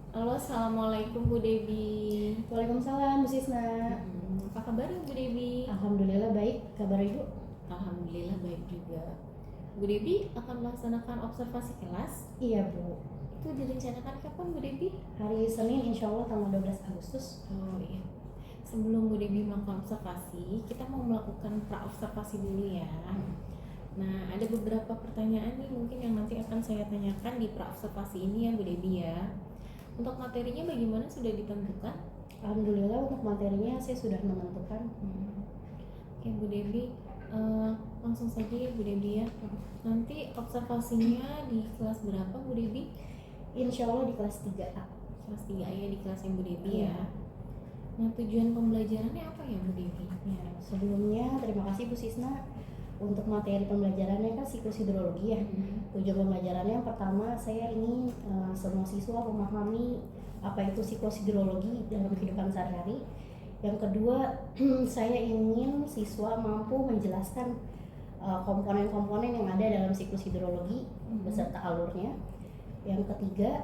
Halo, assalamualaikum Bu Debi. Waalaikumsalam, Bu Sisna. Apa kabar Bu Debi? Alhamdulillah baik. Kabar Ibu? Alhamdulillah baik juga. Bu Debi akan melaksanakan observasi kelas. Iya, Bu. Itu direncanakan kapan Bu Debi? Hari Senin insya Allah tanggal 12 Agustus. Oh iya. Sebelum Bu Debi melakukan observasi, kita mau melakukan pra-observasi dulu ya. Nah, ada beberapa pertanyaan nih mungkin yang nanti akan saya tanyakan di pra-observasi ini ya Bu Debi ya. Untuk materinya bagaimana, sudah ditentukan? Alhamdulillah untuk materinya saya sudah menentukan. Oke Bu Debi, langsung saja ya Bu Debi ya. Nanti observasinya di kelas berapa Bu Debi? Insya Allah di kelas 3A. Kelas 3 ya, di kelasnya Bu Debi Iya. ya. Nah, tujuan pembelajarannya apa ya Bu Debi? Ya, sebelumnya terima kasih Bu Sisna. Untuk materi pembelajarannya kan siklus hidrologi ya. Tujuan pembelajarannya yang pertama saya ingin semua siswa memahami apa itu siklus hidrologi dalam kehidupan sehari-hari. Yang kedua, saya ingin siswa mampu menjelaskan komponen-komponen yang ada dalam siklus hidrologi beserta alurnya. Yang ketiga,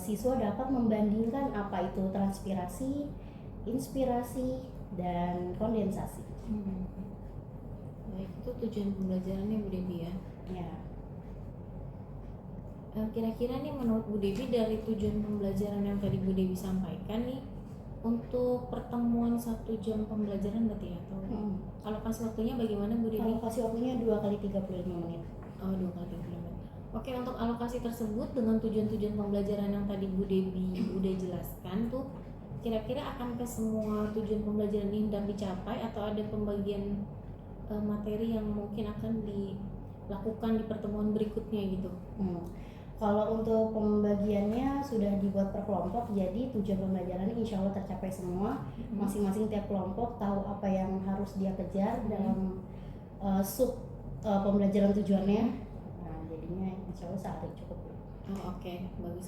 siswa dapat membandingkan apa itu transpirasi, inspirasi, dan kondensasi. Baik, itu tujuan pembelajarannya Bu Debi ya. Ya. Kira-kira nih menurut Bu Debi dari tujuan pembelajaran yang tadi Bu Debi sampaikan nih, untuk pertemuan 1 jam pembelajaran berarti ya, atau alokasi waktunya bagaimana Bu Debi? Alokasi waktunya 2 kali 35 menit. Oh, 2 kali 35 menit. Oke, untuk alokasi tersebut dengan tujuan-tujuan pembelajaran yang tadi Bu Debi udah jelaskan tuh, kira-kira akan ke semua tujuan pembelajaran ini hendak dicapai atau ada pembagian materi yang mungkin akan dilakukan di pertemuan berikutnya gitu? Kalau untuk pembagiannya sudah dibuat per kelompok, jadi tujuan pembelajarannya insya Allah tercapai semua. Masing-masing tiap kelompok tahu apa yang harus dia kejar dalam sub pembelajaran tujuannya. Nah, jadinya insya Allah saat itu cukup. Oh, oke. Bagus.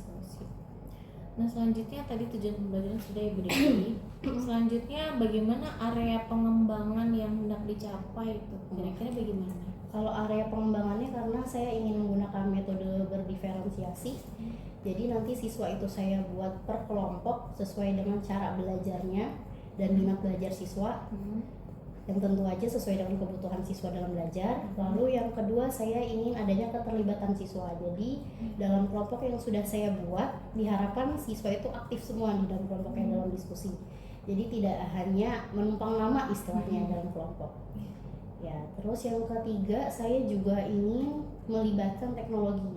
Nah, selanjutnya tadi tujuan pembelajaran sudah ya Bu Dewi. Selanjutnya bagaimana area pengembangan yang hendak dicapai itu? Kira-kira bagaimana? Kalau area pengembangannya, karena saya ingin menggunakan metode berdiferensiasi, jadi nanti siswa itu saya buat per kelompok sesuai dengan cara belajarnya dan minat belajar siswa, yang tentu aja sesuai dengan kebutuhan siswa dalam belajar. Lalu yang kedua, saya ingin adanya keterlibatan siswa. Jadi dalam kelompok yang sudah saya buat, diharapkan siswa itu aktif semua di dalam kelompoknya dalam diskusi. Jadi tidak hanya menumpang nama istilahnya dalam kelompok. Ya, terus yang ketiga, saya juga ingin melibatkan teknologi.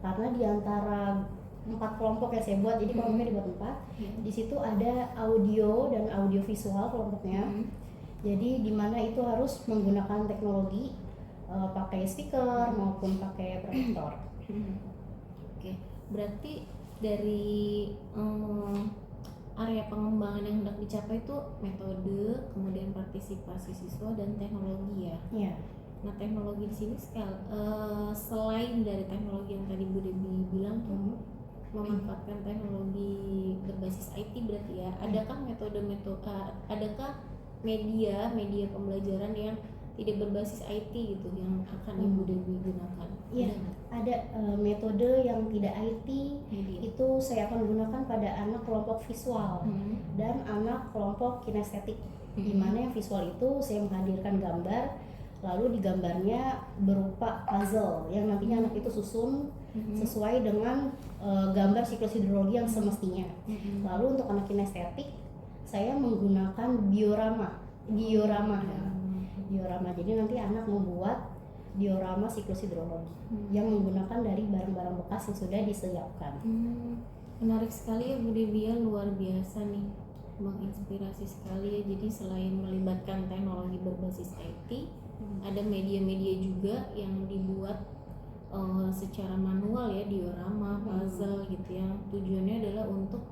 Karena di antara 4 kelompok yang saya buat, jadi kelompoknya dibuat 4. Di situ ada audio dan audio visual kelompoknya. Jadi di mana itu harus menggunakan teknologi, pakai speaker maupun pakai proyektor. Oke, berarti dari area pengembangan yang hendak dicapai itu metode, kemudian partisipasi siswa dan teknologi ya. Iya. Nah, teknologi di sini selain dari teknologi yang tadi Bu Debi bilang tuh, memanfaatkan teknologi berbasis IT berarti ya. Adakah adakah media pembelajaran yang tidak berbasis IT gitu yang akan Ibu Debi gunakan? Iya, ada metode yang tidak IT. Media. Itu saya akan gunakan pada anak kelompok visual dan anak kelompok kinestetik. Di mana yang visual itu saya menghadirkan gambar, lalu di gambarnya berupa puzzle yang nantinya anak itu susun sesuai dengan gambar siklus hidrologi yang semestinya. Lalu untuk anak kinestetik, saya menggunakan diorama. Jadi nanti anak membuat diorama siklus hidrologi yang menggunakan dari barang-barang bekas yang sudah disiapkan. Menarik sekali ya Bu Debi ya, luar biasa nih, menginspirasi sekali ya. Jadi selain melibatkan teknologi berbasis IT, ada media-media juga yang dibuat secara manual ya, diorama, puzzle gitu, yang tujuannya adalah untuk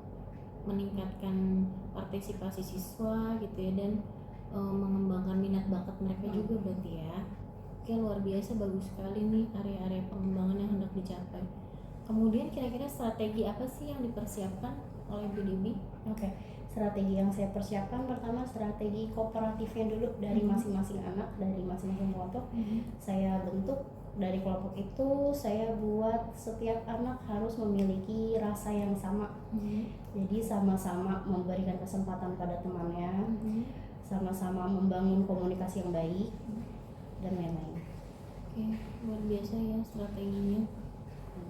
meningkatkan partisipasi siswa gitu ya, dan mengembangkan minat bakat mereka juga berarti ya. Oke, luar biasa, bagus sekali nih area-area pengembangan yang hendak dicapai. Kemudian kira-kira strategi apa sih yang dipersiapkan oleh Bu Debi? Oke, strategi yang saya persiapkan pertama strategi kooperatifnya dulu dari masing-masing anak, dari masing-masing kelompok. Saya bentuk dari kelompok itu saya buat setiap anak harus memiliki rasa yang sama. Jadi sama-sama memberikan kesempatan pada temannya, sama-sama membangun komunikasi yang baik dan lain-lain. Oke, luar biasa ya strateginya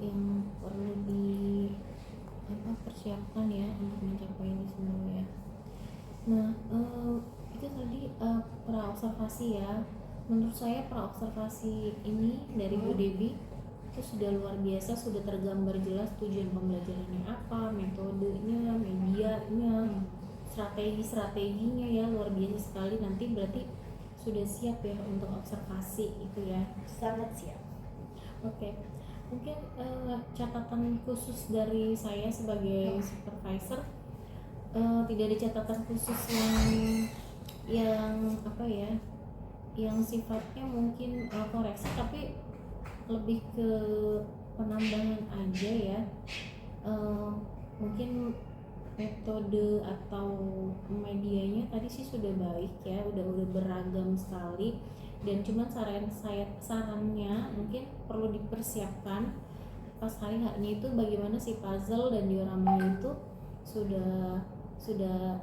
yang perlu persiapkan ya untuk mencapai ini semua ya. Nah, itu tadi praobservasi ya. Menurut saya praobservasi ini dari Bu Debi itu sudah luar biasa, sudah tergambar jelas tujuan pembelajarannya apa, metodenya, medianya, strategi-strateginya ya, luar biasa sekali. Nanti berarti sudah siap ya untuk observasi itu ya. Sangat siap. Oke, mungkin catatan khusus dari saya sebagai supervisor, tidak ada catatan khusus yang apa ya, yang sifatnya mungkin koreksi, tapi lebih ke penambahan aja ya. Mungkin metode atau medianya tadi sih sudah baik ya, udah beragam sekali, dan cuman sarannya mungkin perlu dipersiapkan pas hari hanya itu bagaimana si puzzle dan dioramanya itu sudah sudah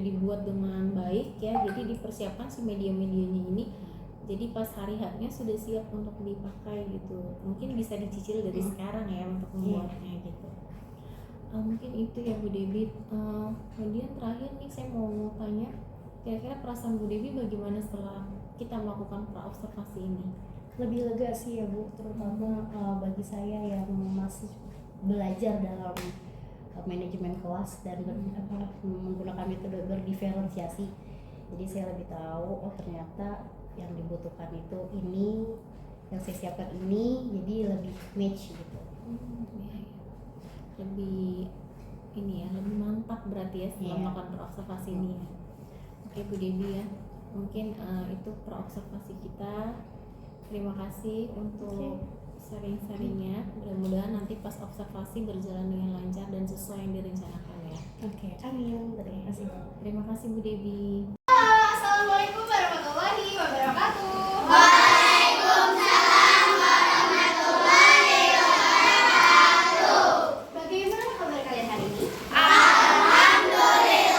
dibuat dengan baik ya. Jadi dipersiapkan si media-medianya ini, jadi pas hari haknya sudah siap untuk dipakai gitu. Mungkin bisa dicicil dari sekarang ya untuk membuatnya gitu. Mungkin itu ya Bu Debi. Kemudian terakhir nih saya mau tanya, kira-kira perasaan Bu Debi bagaimana setelah kita melakukan praobservasi ini? Lebih lega sih ya Bu, terutama bagi saya yang masih belajar dalam manajemen kelas dan menggunakan metode berdiferensiasi. Jadi saya lebih tahu, oh ternyata yang dibutuhkan itu ini, yang saya siapkan ini, jadi lebih match gitu. Lebih ini ya, lebih mantap berarti ya setelah melakukan praobservasi ini ya. Oke Bu Debi ya, mungkin itu praobservasi kita. Terima kasih untuk sharing-sharingnya. Mudah-mudahan nanti pas observasi berjalan dengan lancar dan sesuai yang direncanakan ya. Oke, amin. Terima kasih. Terima kasih Bu Debi. Assalamualaikum warahmatullahi wabarakatuh. Bagaimana kabar kalian hari ini? Alhamdulillah.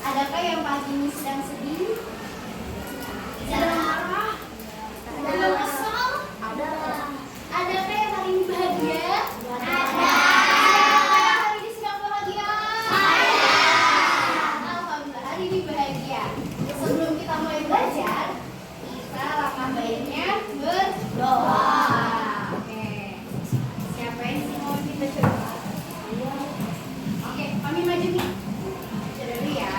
Adakah yang pagi ini sedang sedih? Sedang marah? Sedang kesal? Adakah yang hari ini bahagia? Adakah yang hari ini sedang bahagia? Alhamdulillah, hari ini bahagia. Sebelum kita mulai belajar, kita langkah baiknya berdoa. Oke. Siapa yang mau kita coba? Oke, kami maju nih. Coba dulu ya.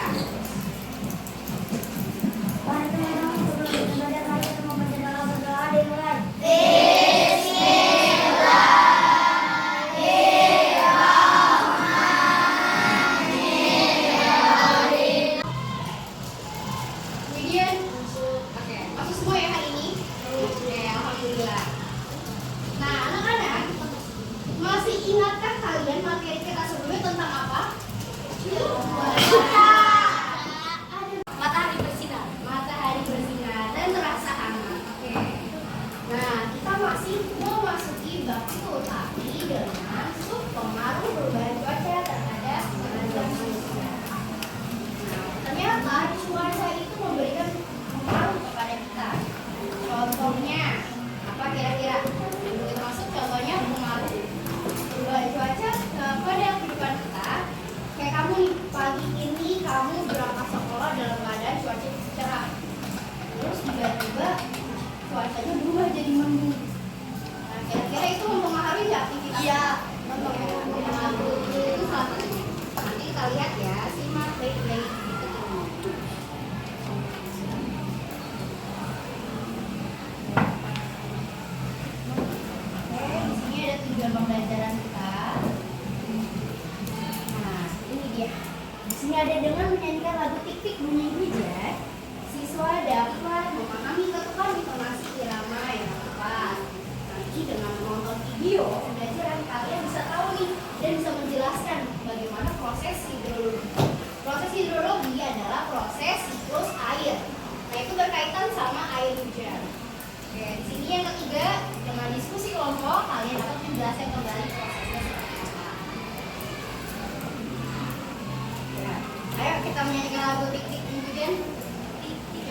bertitik kemudian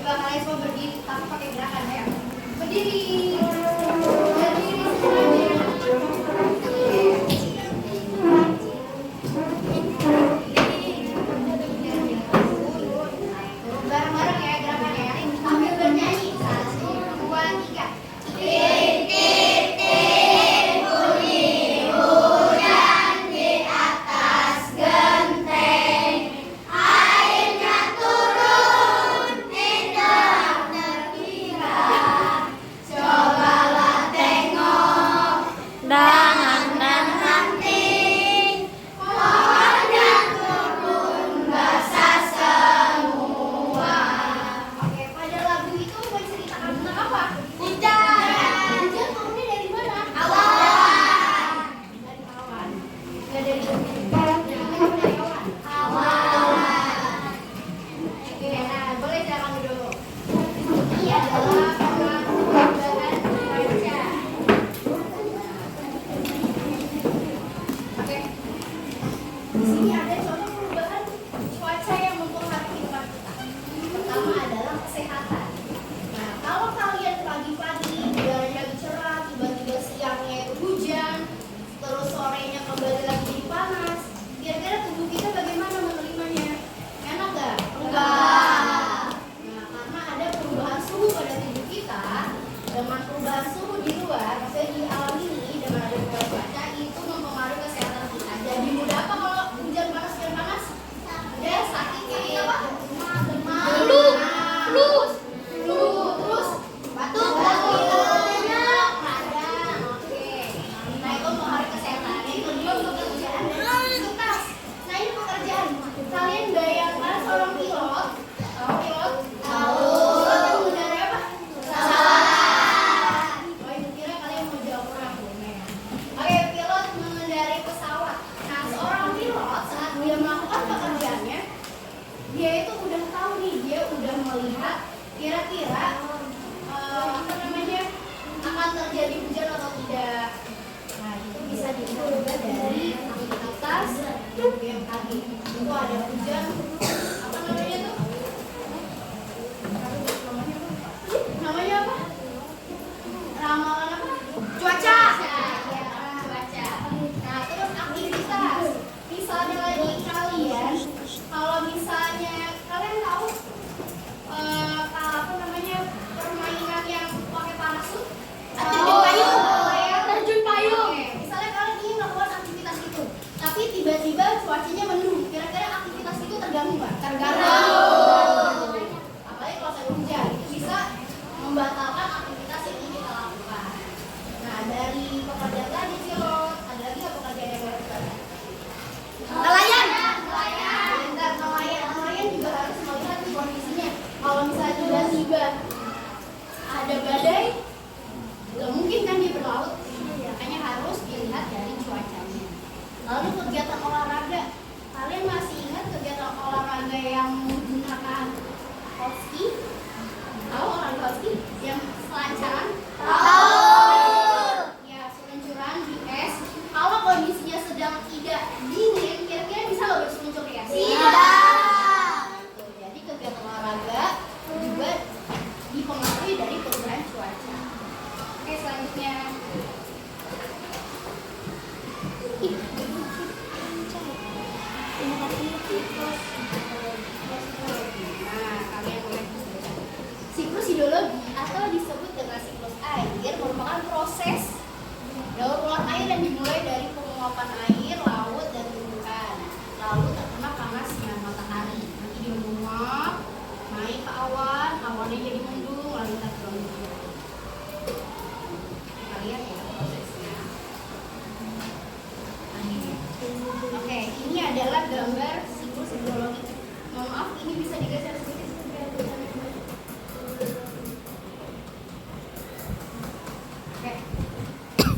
coba kalian semua berdiri tapi pakai gerakan ya. Berdiri. Berdiri semuanya. Bareng-bareng ya gerakannya ya. Sambil bernyanyi. 1, 2, 3. Oke, pada lagu itu menceritakan tentang apa? Hujan. Hujan turunnya dari mana? Awan. Dari awan. Nggak dari bumi. Dari awan. Awan. Oke, nah boleh jangan dulu. Ini adalah perubahan cuaca. Oke. Di sini ada contoh perubahan cuaca yang mempengaruhi kehidupan kita. Pertama adalah kesehatan. Nah, kalau kalian pagi-pagi udaranya lagi cerah, tiba-tiba siangnya itu hujan, terus sorenya kembali lagi jadi panas, kira-kira tubuh kita bagaimana menerimanya? Enak gak? Enggak. Nah, karena ada perubahan suhu pada tubuh kita, dengan perubahan suhu di luar, maksudnya di alam ini, dengan ada perubahan cuaca, itu mempengaruhi kesehatan kita. Jadi mudah apa kalau hujan panas dan panas? Mudah sakit kayak apa? Flu, terus batuk, radang. Oke. Nah itu mempengaruhi kesehatan. Yang kedua pekerjaan dan aktivitas. Nah ini pekerjaan. Kalian bayangkan seorang pilot. Tahu pilot? Tahu. Pilot yang mengendarai apa? Pesawat. Oh itu kira kalian mau jawab orang ya. Oke, pilot mengendarai pesawat. Nah seorang pilot saat dia melakukan pekerjaannya, dia itu udah tahu nih, dia udah melihat kira-kira apa namanya akan terjadi hujan atau tidak. Nah itu bisa diukur juga dari aktivitas BMKG. Itu ada hujan, apa namanya tuh? Namanya apa? Ramalan apa? Cuaca. Ya, cuaca. Nah terus aktivitas. Misalnya lagi kalian, kalau misalnya kalian tahu apa namanya permainan yang pakai parasut? Terjun payung. Terjun payung. Oke, misalnya kalian ingin melakukan aktivitas itu, tapi tiba-tiba cuacanya mendung. Kira-kira aktivitas itu terganggu nggak? Terganggu. Apalagi kalau saya hujan, itu bisa membatalkan aktivitas yang ingin kita lakukan. Nah dari pekerjaan tadi pilot, ada lagi nggak pekerjaan yang lakukan? Nelayan. Nelayan juga harus melihat kondisinya. Kalau misalnya tiba-tiba ada badai, nggak mungkin kan dia berlaut. Makanya harus dilihat dari cuacanya. Lalu kegiatan olahraga, kalian masih ingat kegiatan olahraga yang menggunakan hoki? Tahu olahraga hoki? Yang selancaran? Tahu. Ya, seluncuran di es. Kalau kondisinya sedang tidak dingin, kira-kira bisa nggak berseluncur ya? Tidak. Jadi kegiatan olahraga juga dipengaruhi dari perubahan cuaca. Oke, selanjutnya. Nah, kalian boleh siklus hidrologi atau disebut dengan siklus air merupakan proses daur ulang air yang dimulai dari penguapan air, laut, dan tumbuhan. Lalu terkena panasnya matahari. Nanti dia menguap, naik ke awan, awannya jadi mendung, lalu kita berlalu. Kita lihat ya prosesnya. Oke, ini adalah gambar siklus hidrologi. Mohon maaf, ini bisa digeser sedikit. Oke,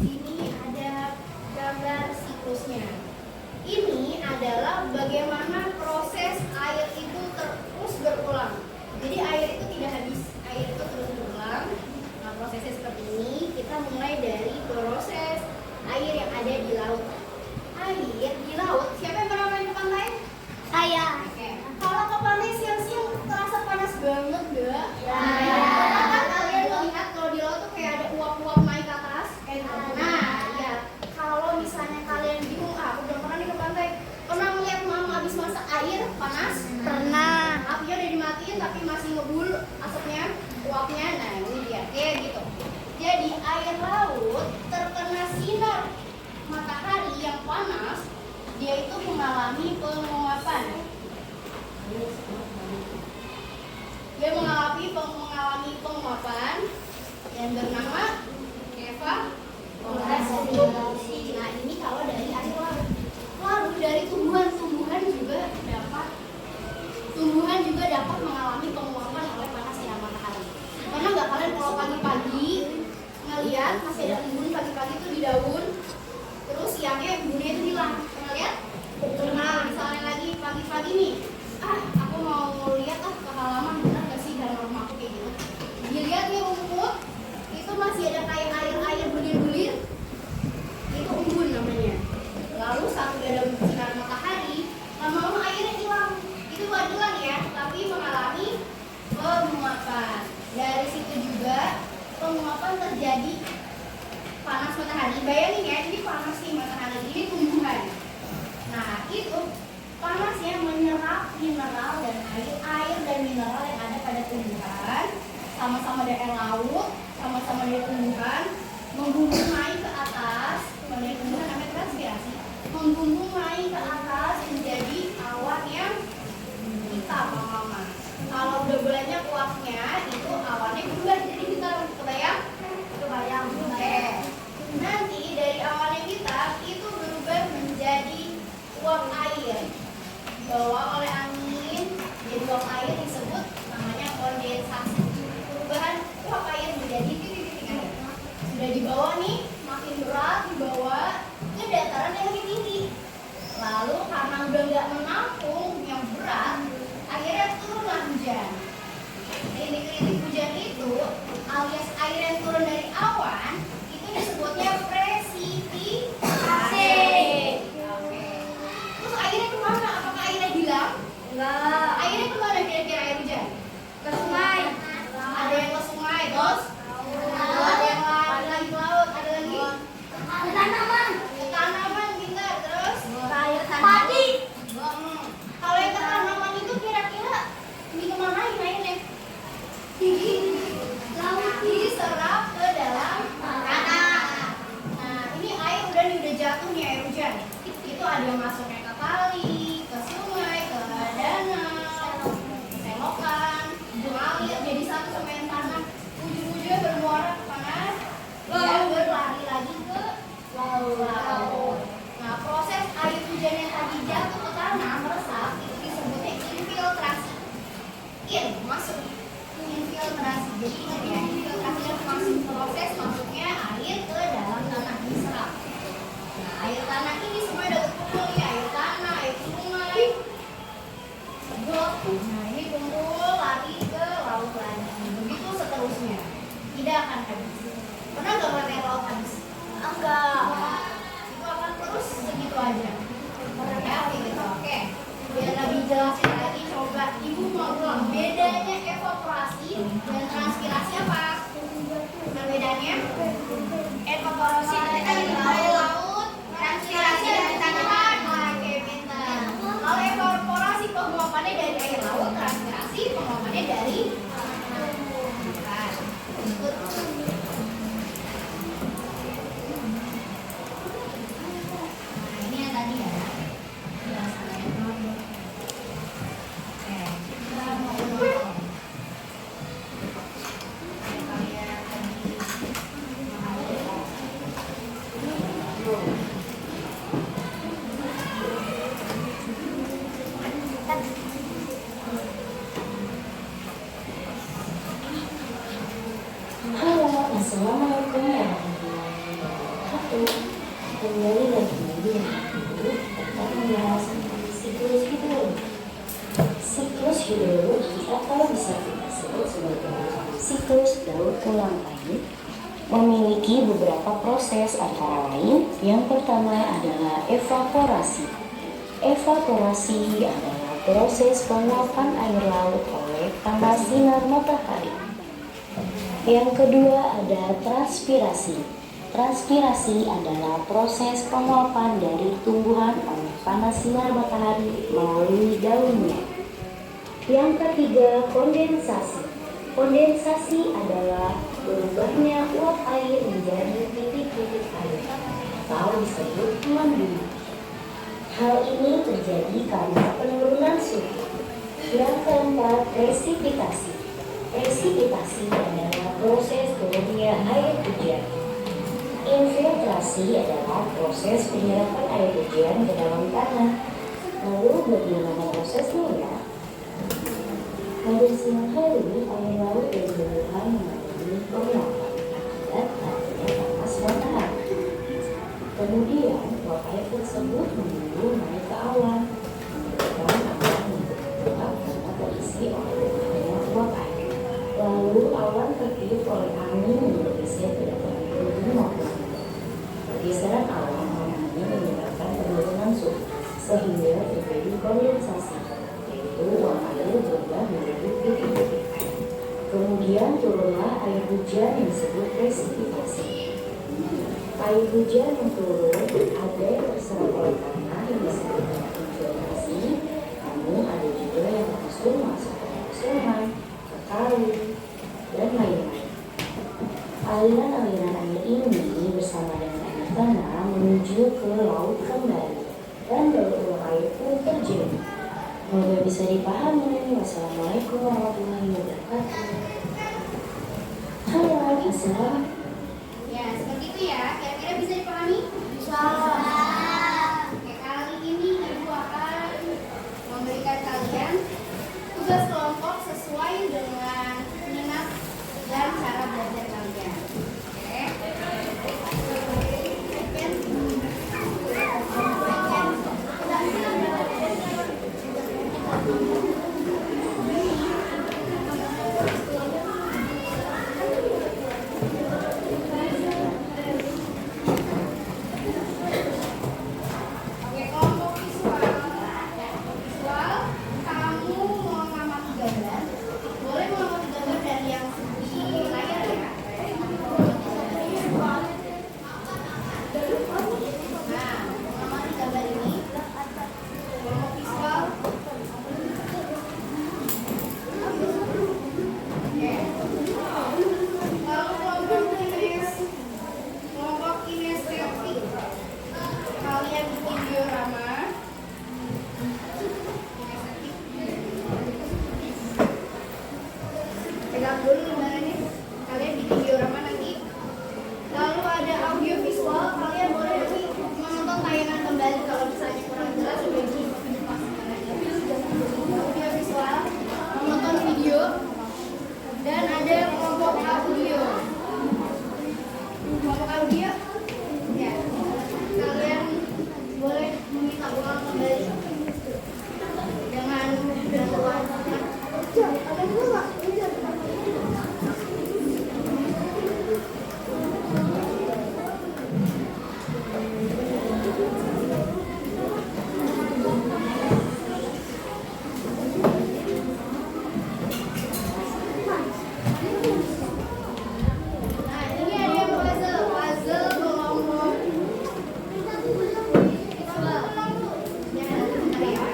ini ada gambar siklusnya. Ini adalah bagaimana proses air itu terus berulang. Jadi air itu tidak habis, air banget gak? Pernah kalian melihat kalau di laut tuh kayak ada uap-uap naik ke atas? Nah, ya. Kalau misalnya kalian bingung, aku belum pernah nih ke pantai. Pernah melihat mama habis masak air panas? Pernah. Apinya udah dimatiin tapi masih ngebul asapnya, uapnya. Nah, ini dia. Kayak gitu. Jadi air laut terkena sinar matahari yang panas, dia itu mengalami penguapan. Dia mengalami penguapan yang bernama evaporasi. Nah, ini kalau dari air laut. Lalu dari tumbuhan juga dapat mengalami penguapan oleh panas sinar matahari. Pernah nggak kalian kalau pagi-pagi ngeliat masih ada embun pagi-pagi itu di daun, terus siangnya embunnya itu hilang? Pernah lihat? Nah, misalnya lagi pagi-pagi nih, aku mau lihat ke halaman, benar nggak sih dalam rumah aku kayak gitu? Dilihat nih rumput, itu masih ada kayak air bulir-bulir, itu embun namanya. Lalu saat udah ada sinar matahari, lama-lama airnya hilang. Itu wadulan ya, tapi mengalami penguapan. Dari situ juga penguapan terjadi panas matahari. Bayangin ya, ini panas nih matahari, ini tumbuhan. Nah, itu panasnya menyerap mineral dan air dan mineral yang ada pada tumbuhan, sama-sama dari air laut, sama-sama dari tumbuhan, menggumpul naik ke atas. Kalau dari tumbuhan namanya transpirasi, menggumpul naik ke atas menjadi awan yang hitam, mama. Kalau udah banyak uapnya, itu awannya berubah jadi hitam. Kebayang? Oke. Nanti dari awan yang hitam itu berubah menjadi uap air, dibawa oleh angin jadi uap air, disebut namanya kondensasi. Perubahan uap air menjadi titik-titik air. Sudah dibawa nih, makin berat dibawa ke dataran yang lebih tinggi. Lalu karena udah nggak menampung yang berat, akhirnya turunlah hujan. Titik-titik hujan itu alias air yang turun dari awan itu disebutnya presipitasi. Oke. Terus airnya kemana? Apakah airnya hilang? Enggak. Airnya kemana kira-kira air hujan? Ke sungai. Ada yang ke sungai, terus ada yang lagi ke laut, ada lagi Ke tanaman. ke tanaman, pintar. Terus Ke air padi. Kalau yang ke tanaman itu kira-kira di kemana airnya? Di laut, diserap ke dalam tanah. Nah, ini air udah jatuh nih, air hujan. Itu ada yang masuknya ke kali, ke sungai, ke danau, ke selokan, mengalir jadi satu sama yang tanah. Ujung-ujungnya bermuara ke mana? Dia berlari lagi ke laut. Nah, proses air hujan yang tadi jatuh ke tanah meresap itu disebutnya infiltrasi. Masuk infiltrasi. Jadi ingat ya, infiltrasi itu masuk proses masuknya air ke dalam tanah, diserap. Nah, air tanah ini semua ada kumpul ya, air tanah, air sungai, got. Nah, ini kumpul lari ke laut lagi. Begitu seterusnya. Tidak akan habis. Pernah nggak ngeliat air laut habis? Enggak. Itu akan terus segitu aja. Ya, gitu. Oke. Biar lebih jelasin lagi, coba ibu mau ulang bedanya evaporasi dan transpirasi apa? Bedanya? Evaporasi dari air laut, transpirasi dari tanaman. Oke, pintar. Kalau evaporasi penguapannya dari air laut, transpirasi penguapannya dari tanaman. Ikut. Nah, ini yang tadi ya. Halo, assalamualaikum warahmatullahi wabarakatuh. Kembali lagi di tentang pembahasan siklus hidrologi. Siklus hidrologi atau bisa kita sebut sebagai siklus daur ulang air memiliki beberapa proses, antara lain yang pertama adalah evaporasi. Evaporasi adalah proses penguapan air laut oleh tanah bersama sinar matahari. Yang kedua ada transpirasi. Transpirasi adalah proses penguapan dari tumbuhan oleh panas sinar matahari melalui daunnya. Yang ketiga kondensasi. Kondensasi adalah berubahnya uap air menjadi titik-titik air atau disebut mendung. Hal ini terjadi karena penurunan suhu. Yang keempat, presipitasi. Presipitasi adalah proses turunnya air hujan. Infiltrasi adalah proses penyerapan air hujan ke dalam tanah. Lalu bagaimana prosesnya ya? Pada siang hari, air laut dari belahan mengalami penguapan akibat adanya panas matahari. Kemudian, uap air tersebut menunggu naik ke awan. Dan awan membentuk karena terisi oleh banyak uap air. Lalu awan tertiup oleh angin yang bergeser ke depan gunung maupun gunung. Pergeseran awan oleh angin menyebabkan penurunan suhu sehingga terjadi kondensasi, yaitu uap air berubah menjadi titik-titik air. Kemudian turunlah air hujan yang disebut presipitasi. Air hujan yang turun ada yang terserap oleh tanah yang disebut dengan infiltrasi, namun ada juga yang langsung masuk ke sungai, ke kali, dan lain-lain. Aliran-aliran air ini bersama dengan air tanah menuju ke laut kembali dan berulang air pun terjadi. Semoga bisa dipahami. Wassalamualaikum warahmatullahi wabarakatuh. Halo, assalamualaikum. Ya, seperti itu ya. Kira-kira bisa dipahami? Bisa. Oke, kali ini Ibu akan memberikan kalian tugas kelompok sesuai dengan minat dan cara belajar kalian. Oke. Oke, kelompok visual. Visual, kamu mau mengamati gambar. Boleh mengamati gambar dari yang di layar ya. Nah, mengamati gambar ini. Kelompok visual. Oke. Lalu kelompok kinestetik. Kalian bikin diorama. Pegang dulu lembarannya. Kalian bikin diorama nanti. Lalu ada audio visual. Kalian boleh nanti menonton tayangan kembali kalau misalnya kurang jelas sudah di audio visual, menonton video, dan ada kelompok audio. Kelompok audio, ya. Kalian boleh meminta uang kembali dengan bantuan. Ada dulu nggak? Nah, ini ada yang puzzle kelompok. Coba. Ya, bentar ya.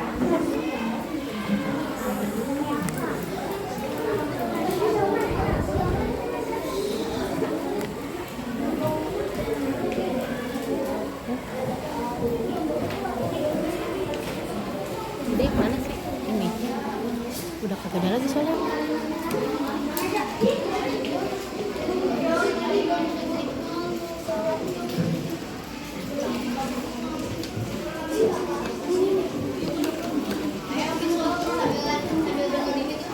Dek, mana sih? Ini. Udah kagak ada lagi soalnya. Ayo visual sambil dengerin itu.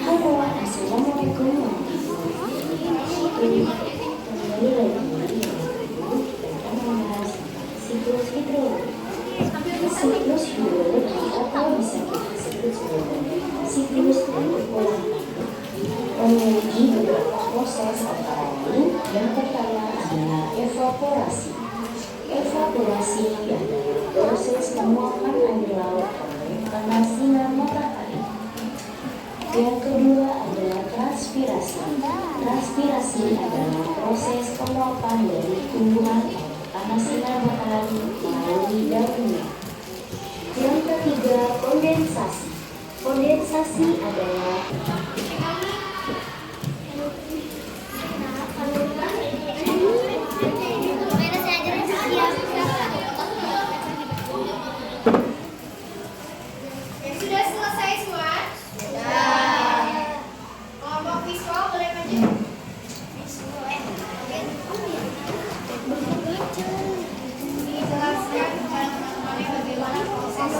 Halo, assalamualaikum warahmatullahi wabarakatuh. Kembali lagi kita akan membahas siklus hidrologi. Siklus hidrologi atau bisa kita sebut sebagai siklus dari pola memiliki beberapa proses antara lain. Yang pertama adalah evaporasi. Evaporasi matahari melalui daunnya. Yang ketiga, kondensasi. Kondensasi adalah Sudah selesai semua? Sudah. Kelompok visual boleh maju. Dijelaskan kepada teman-temannya bagaimana proses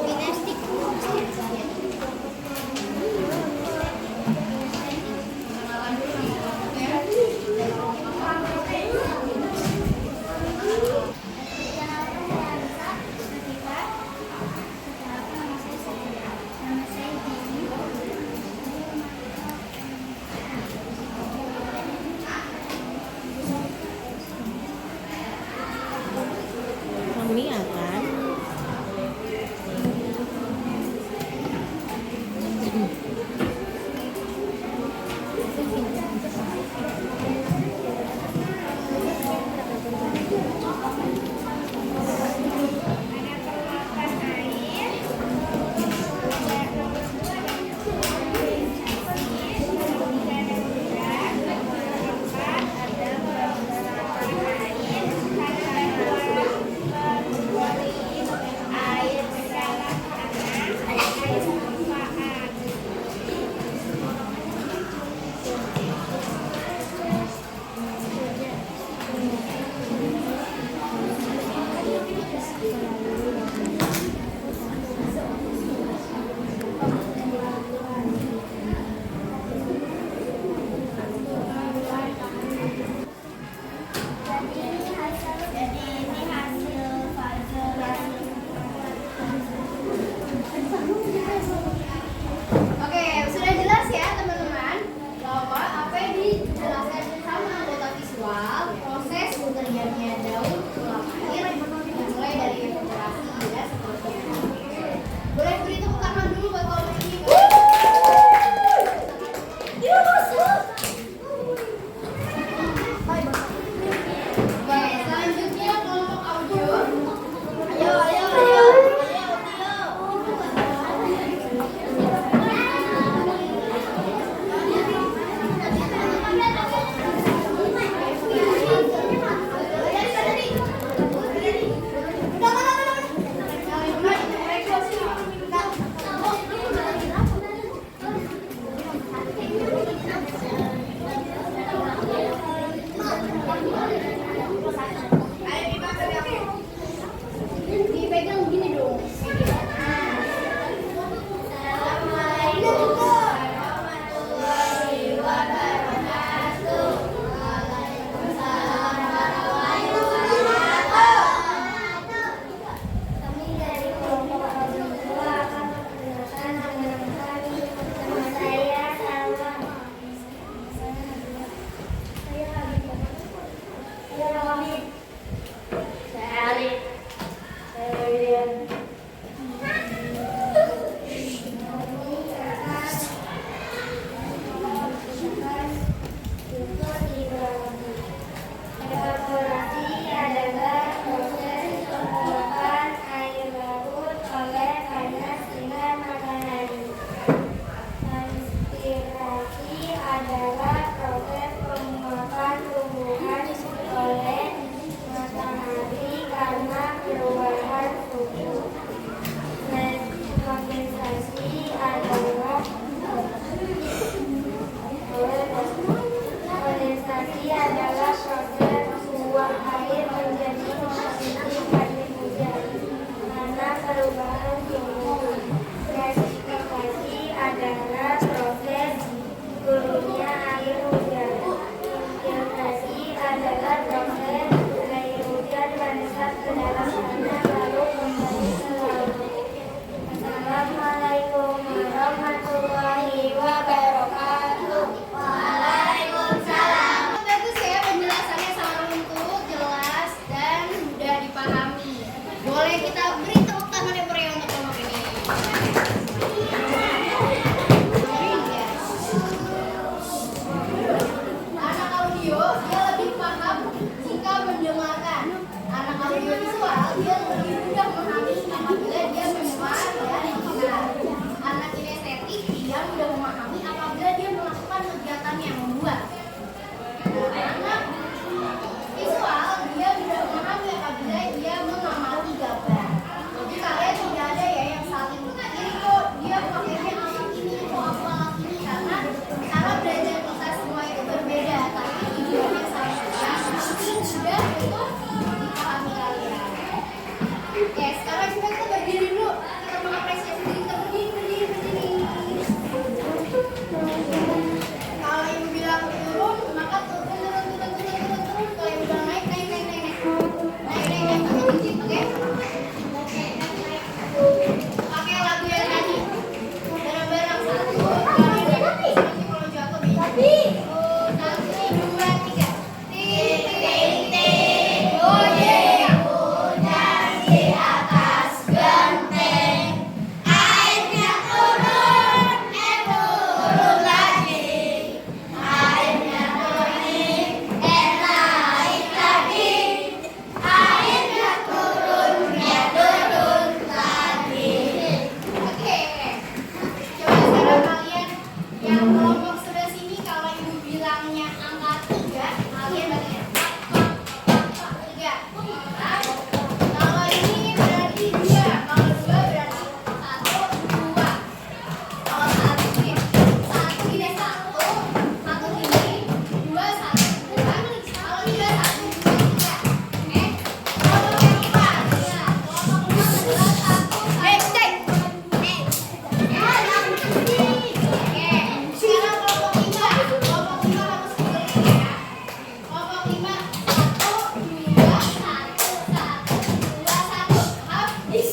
kinestetik. Kenalan dulu nih kelompoknya. Kami akan Oke, sudah jelas ya teman-teman bahwa apa yang dijelaskan sama anggota visual proses terjadinya daun tulang air dimulai dari regenerasi dan seterusnya. Boleh beri tepuk tangan dulu buat kelompok ini. Baik, selanjutnya kelompok audio. Ayo. Dipegang gini dong. Kami dari kelompok audio akan memperkenalkan dengan kami. Nama saya Salma. Saya Habib. Saya Wahid. Saya Alif. Saya William. Evaporasi adalah proses penguapan air laut oleh panas dengan matahari. Transpirasi adalah proses penguapan tumbuhan oleh matahari karena perubahan suhu. Kondensasi adalah proses uap air menjadi positif air hujan karena perubahan suhu. Presipitasisi adalah proses turunnya air hujan. Infiltrasi adalah proses air hujan meresap ke dalam tanah lalu kembali ke laut. Assalamualaikum warahmatullahi wabarakatuh. Waalaikumsalam. Bagus ya penjelasannya, sangat runtuh, jelas dan mudah dipahami. Boleh kita beri tepuk tangan yang meriah untuk kelompok ini. Anak audio dia lebih paham jika mendengarkan. Anak audio itu visual dia lebih mudah memahami apabila dia mendengar dan mendengar. Anak kinestetik dia mudah memahami apabila dia melakukan kegiatan yang membuat. Anak visual dia mudah memahami apabila dia mengamati gambar. Jadi kalian tidak ada ya yang saling ini kok dia pakainya alat ini kok aku alat ini, karena cara belajar kita semua itu berbeda, tapi tujuannya sama. Tapi mudah untuk dipahami kalian. Oke, sekarang juga kita berdiri dulu, kita mengapresiasi diri kita berdiri. Kalau ibu bilang turun, maka turun. Kalau ibu bilang naik. Naik, pakai digit, oke? Pakai lagu yang tadi. Bareng-bareng, 1, 2, 3. Nanti kalau jatuh nih. 1, 2, 3. Ting, goyang hujan di atas genteng. Airnya turun lagi. Airnya turun, naik lagi. Airnya turun lagi. Oke. Coba sekarang kalian yang kelompok sebelah sini, kalau ibu bilangnya angka 3, kalian baca 3. Kalau ini berarti 2. Kalau 2 berarti 1, 2. Kalau 1 gini, 1 gini 1, 1 gini, 2, 1, 2. Kalau 3, 1, 2, 3. Oke? Kelompok yang 4. Kelompok 5 adalah 1, 1. Oke, sekarang kelompok 5 harus berdiri ya. Kelompok 5, 1, 2, 1, habis.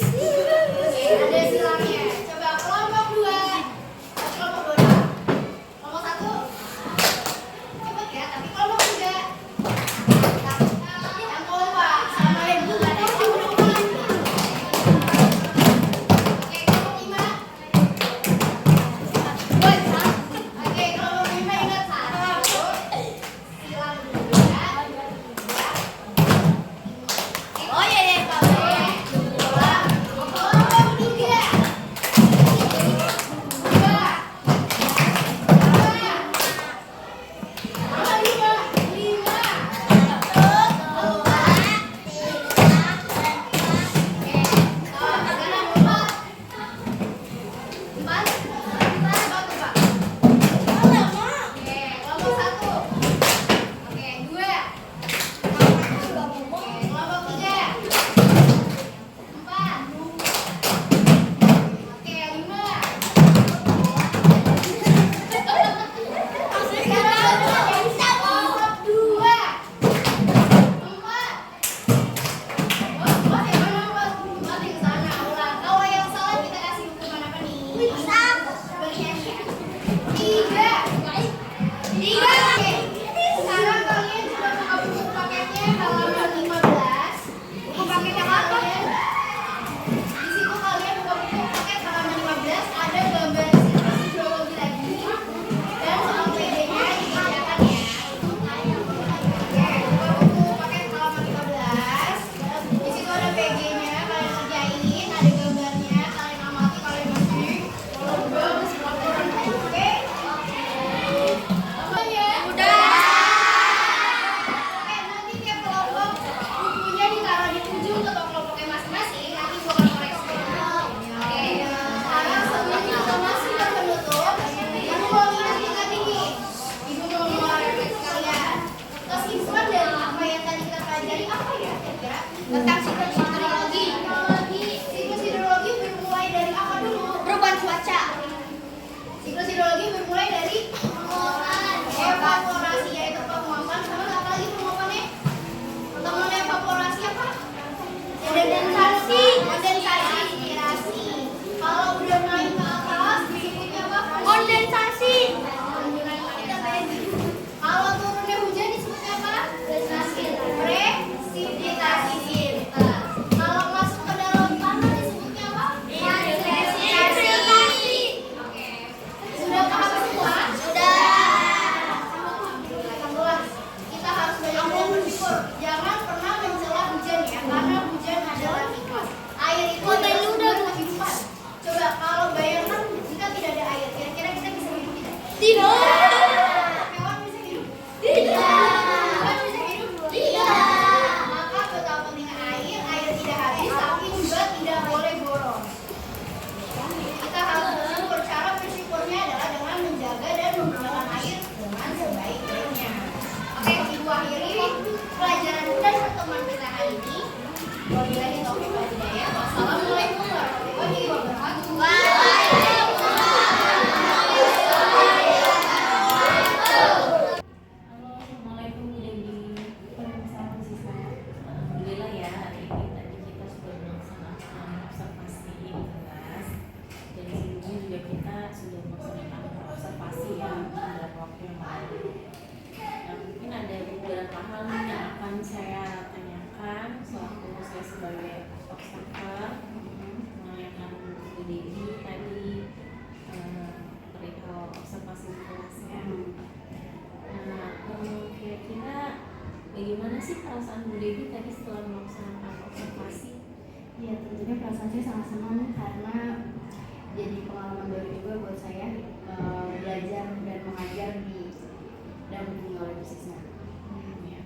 Oke, ada silangnya. Coba kelompok 2. Kelompok 2. Kelompok 1. Cepet ya, tapi kelompok 3. Yang kompak sama yang bukan. Oke, kelompok 5. Oke, kelompok 5 ingat 1. Silang 2. Oh iya ya, boleh. Kelompok 3. 3. Sekarang kalian coba buka buku paketnya halaman 15. Buku paketnya kalian. Di situ kalian buka buku paket halaman 15, ada gambar situasi geologi lagi dan soal PD-nya dikerjakan ya. Oke, buka buku paket halaman 15. Di situ ada PG-nya, kalian kerjain, ada gambarnya, kalian amati, kalian masukin. Kalau udah, laporan. Oke? Udah. Oke, nanti tiap kelompok bukunya ditaruh di ujung ketua kelompoknya masing-masing. Nanti gua akan koreksi. Oke. Sekarang sebelum kita masuk ke penutup, ibu mau ngingetin lagi nih. Ibu mau refleksi kalian. Kesimpulan dari apa yang tadi kita pelajari apa ya kira-kira? Tentang siklus hidrologi. Siklus hidrologi bermulai dari apa dulu? Perubahan cuaca. Siklus hidrologi bermulai dari evaporasi, yaitu penguapan. Sama apa lagi penguapannya? Teman evaporasi apa? Kondensasi. Aspirasi. Kalau udah naik ke atas disebutnya apa? Kondensasi. Kalau turunnya hujan disebutnya apa? Presipitasi. Kalau masuk ke dalam tanah disebutnya apa? Infiltrasi. Oke. Sudah paham semua? Sudah. Wabillahi taufiq wal hidayah. Wassalamualaikum warahmatullahi wabarakatuh. Halo, assalamualaikum Bu Dewi. Alhamdulillah ya, hari ini tadi kita sudah melaksanakan observasi di kelas. Dan sebelumnya juga kita sudah melaksanakan observasi ya beberapa waktu yang lalu. Nah, mungkin ada beberapa hal nih yang akan saya tanyakan sewaktu saya sebagai observer menanyakan Bu Dewi tadi perihal observasi di kelasnya. Nah, kira-kira bagaimana sih perasaan Bu Dewi tadi setelah melaksanakan observasi? Ya tentunya perasaan saya sangat senang karena jadi pengalaman baru juga buat saya belajar dan mengajar di dan oleh bisnisnya. Ya.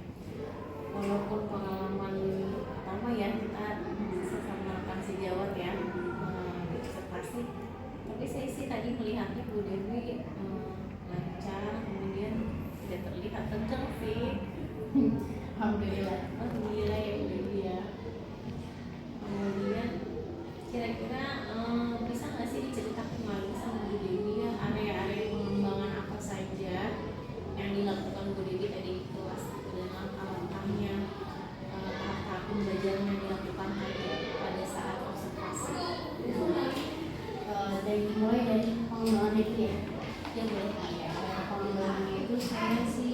Walaupun pengalaman pertama ya kita sesama akan sejawat ya di observasi, tapi saya sih tadi melihatnya Bu Dewi lancar, kemudian tidak terlihat tegang sih. Alhamdulillah. Alhamdulillah ya Bu Dewi ya. Kemudian kira-kira bisa nggak sih diceritakan lagi sama Bu Dewi ya area-area pengembangan apa saja yang dilakukan Bu Dewi tadi di kelas dan langkah-langkahnya, tahap-tahap pembelajaran yang dilakukan tadi pada saat observasi. Dari mulai dari pengembangan itu ya. Ya boleh. Ya, pengembangannya itu saya sih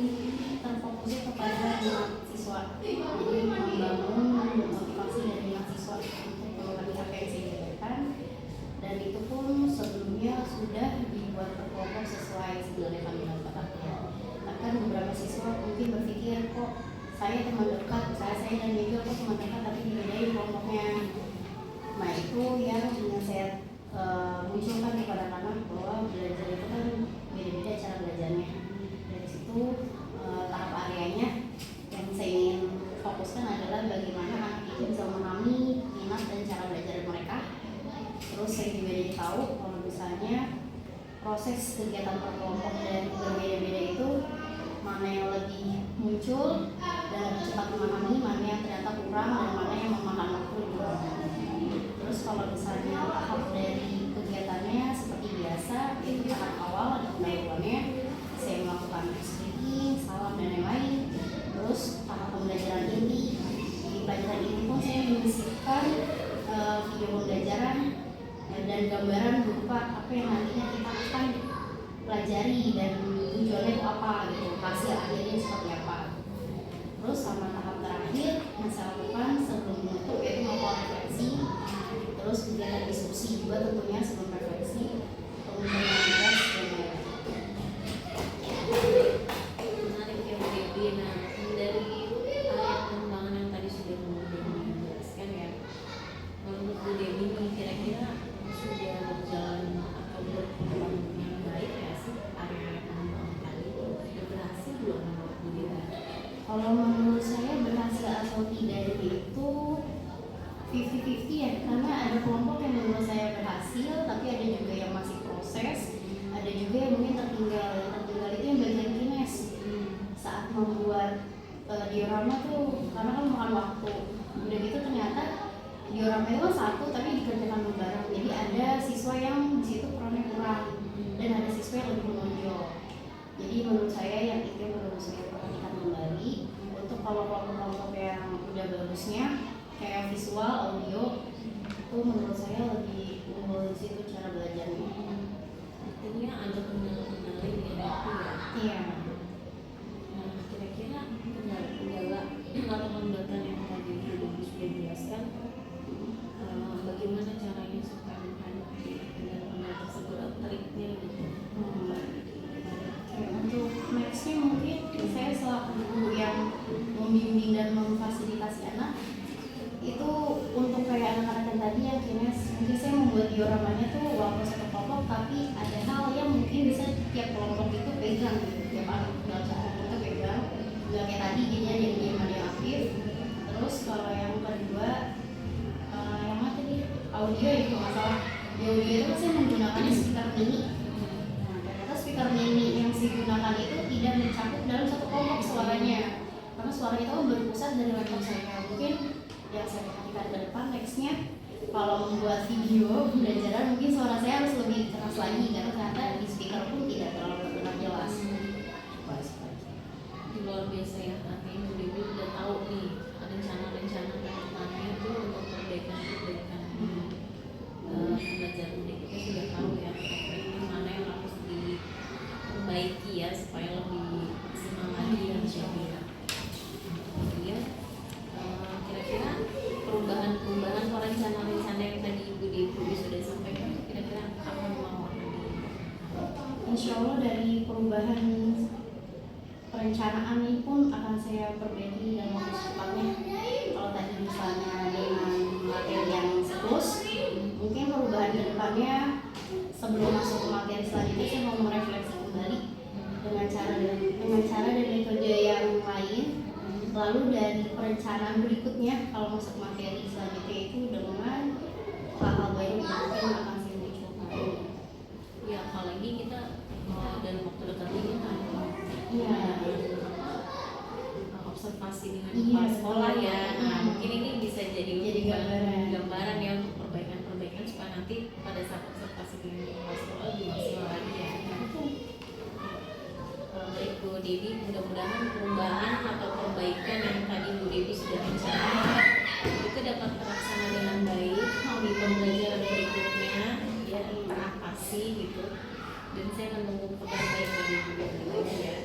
terfokusnya kepada minat siswa. Jadi membangun motivasi dari minat siswa untuk melakukan apa yang saya jabarkan. Dan itu pun sebelumnya sudah dibuat per kelompok sesuai sebenarnya panggilan bataknya. Bahkan beberapa siswa mungkin berpikir kok saya teman dekat, saya dan Mega kok teman dekat tapi dibedain kelompoknya. Nah itu yang ingin saya munculkan kepada anak bahwa belajar itu kan beda-beda cara belajarnya. Dari situ tahap areanya yang saya ingin fokuskan adalah bagaimana anak itu bisa memahami minat dan cara belajar mereka. Terus saya juga jadi tahu kalau misalnya proses kegiatan per kelompok dan berbeda-beda itu mana yang lebih muncul dan lebih cepat memahami, mana yang ternyata kurang dan mana yang memakan waktu lebih lama. Terus kalau misalnya tahap dari kegiatannya seperti biasa, yaitu tahap awal ada pendahuluannya, saya melakukan speaking, salam dan lain-lain. Terus tahap pembelajaran inti, di pelajaran inti pun saya menyisipkan video pembelajaran dan gambaran berupa apa yang nantinya kita akan pelajari dan tujuannya itu apa gitu, hasil akhirnya seperti apa. Terus sama tahap terakhir yang saya lakukan sebelum menutup yaitu melakukan refleksi. Terus kegiatan diskusi juga tentunya sebelum refleksi, pengujian tugas dan lain-lain. Menarik ya Bu Dewi. Nah, dari area pengembangan yang tadi sudah Bu Dewi jelaskan ya, menurut Bu Dewi nih kira-kira sudah berjalan atau berkembang dengan baik ya sih area pengembangan tadi, sudah berhasil belum menurut Bu Dewi? Kalau menurut saya berhasil atau tidak itu 50-50 ya, karena ada kelompok yang menurut saya berhasil, tapi ada juga yang masih proses, ada juga yang mungkin tertinggal. Yang tertinggal itu yang bagian kines saat membuat diorama tuh, karena kan makan waktu. Udah gitu ternyata diorama itu kan satu, tapi dikerjakan bareng. Jadi ada siswa yang di situ perannya kurang, dan ada siswa yang lebih menonjol. Jadi menurut saya yang itu perlu saya perhatikan kembali untuk kalau kelompok-kelompok yang udah bagusnya kayak visual, audio itu menurut saya lebih unggul di situ cara belajarnya. Artinya ada kendala-kendala yang dihadapi ya. Iya. Nah, kira-kira kendala-kendala atau hambatan yang tadi Bu Dewi sudah jelaskan, bagaimana caranya supaya menghadapi kendala-kendala tersebut atau triknya gitu? Untuk nextnya mungkin saya selaku guru yang membimbing dan memfasilitasi anak itu untuk kayak anak-anak yang tadi yang kines, mungkin saya membuat dioramanya tuh walaupun satu kelompok tapi ada hal yang mungkin bisa tiap kelompok itu pegang gitu, tiap anak dalam satu kelompok itu pegang, nggak kayak tadi dia yang diam ada yang aktif. Terus kalau yang kedua yang mana tadi audio itu masalah di audio itu kan saya menggunakannya speaker mini. Nah ternyata speaker mini yang saya gunakan itu tidak mencakup dalam satu kelompok suaranya, karena suara itu kan berpusat dari laptop saya. Mungkin yang saya perhatikan ke depan nextnya kalau membuat video pembelajaran mungkin suara saya harus lebih keras lagi karena ternyata di speaker pun tidak terlalu terdengar jelas. Luar biasa ya, artinya Bu Dewi udah tahu nih rencana-rencana ke depannya itu untuk perbaikan pembelajaran mudik. Kita sudah tahu ya ini mana yang harus diperbaiki ya supaya lebih maksimal lagi ya insyaallah. Kemudian kira-kira perubahan atau rencana-rencana yang tadi Bu Dewi sudah sampaikan kira-kira apa yang mau Insya Allah dari perubahan perencanaan ini pun akan saya perbaiki dalam waktu secepatnya. Kalau tadi misalnya dengan materi yang siklus, mungkin perubahan ke depannya sebelum masuk ke materi selanjutnya saya mau merefleksi kembali dengan cara dan metode yang lain. Lalu dari perencanaan berikutnya kalau masuk materi selanjutnya itu dengan hal-hal baru yang mungkin akan saya munculkan. ya, apalagi kita dalam waktu dekat ini kan Iya. observasi dengan Iya, kepala sekolah ya. betul. Nah, mungkin ini bisa jadi gambaran ya untuk perbaikan supaya nanti pada saat observasi dengan kepala sekolah lebih maksimal lagi ya. Baik Bu Dewi, mudah-mudahan perubahan atau perbaikan yang tadi Bu Dewi sudah rencanakan itu dapat terlaksana dengan baik di pembelajaran berikutnya ya, teratasi gitu. Dan saya menunggu kabar baik dari Bu Dewi lagi ya.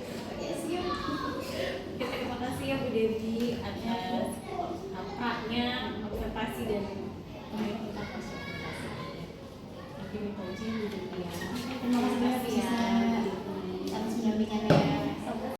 Terima kasih ya Bu Dewi atas praknya, observasi dan pengetahuan observasi. Mungkin itu aja Bu Dewi ya. Terima kasih banyak ya. atas pendampingannya.